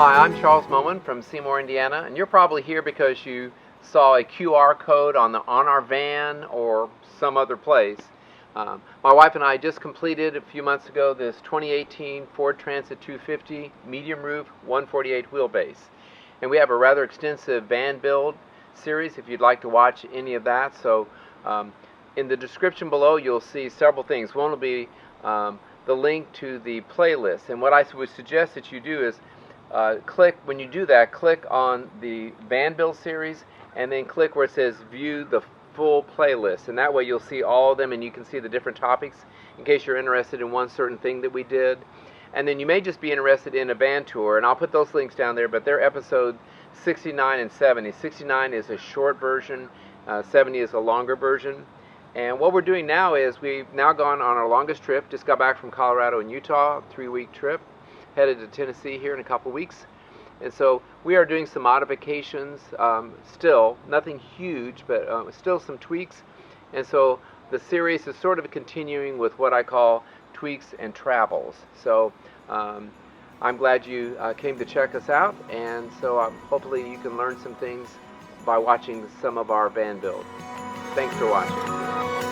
Hi, I'm Charles Moman from Seymour, Indiana, and you're probably here because you saw a QR code on our van or some other place. My wife and I just completed a few months ago this 2018 Ford Transit 250 medium roof 148 wheelbase, and we have a rather extensive van build series if you'd like to watch any of that. So in the description below you'll see several things. One will be the link to the playlist, and what I would suggest that you do is when you do that, click on the Van Build series and then click where it says view the full playlist, and that way you'll see all of them and you can see the different topics in case you're interested in one certain thing that we did. And then you may just be interested in a van tour, and I'll put those links down there, but they're episode 69 and 70. 69 is a short version, 70 is a longer version. And what we're doing now is we've now gone on our longest trip, just got back from Colorado and Utah, 3-week trip, headed to Tennessee here in a couple weeks. And so we are doing some modifications, still, nothing huge, but still some tweaks. And so the series is sort of continuing with what I call tweaks and travels. So I'm glad you came to check us out, and so hopefully you can learn some things by watching some of our van build. Thanks for watching.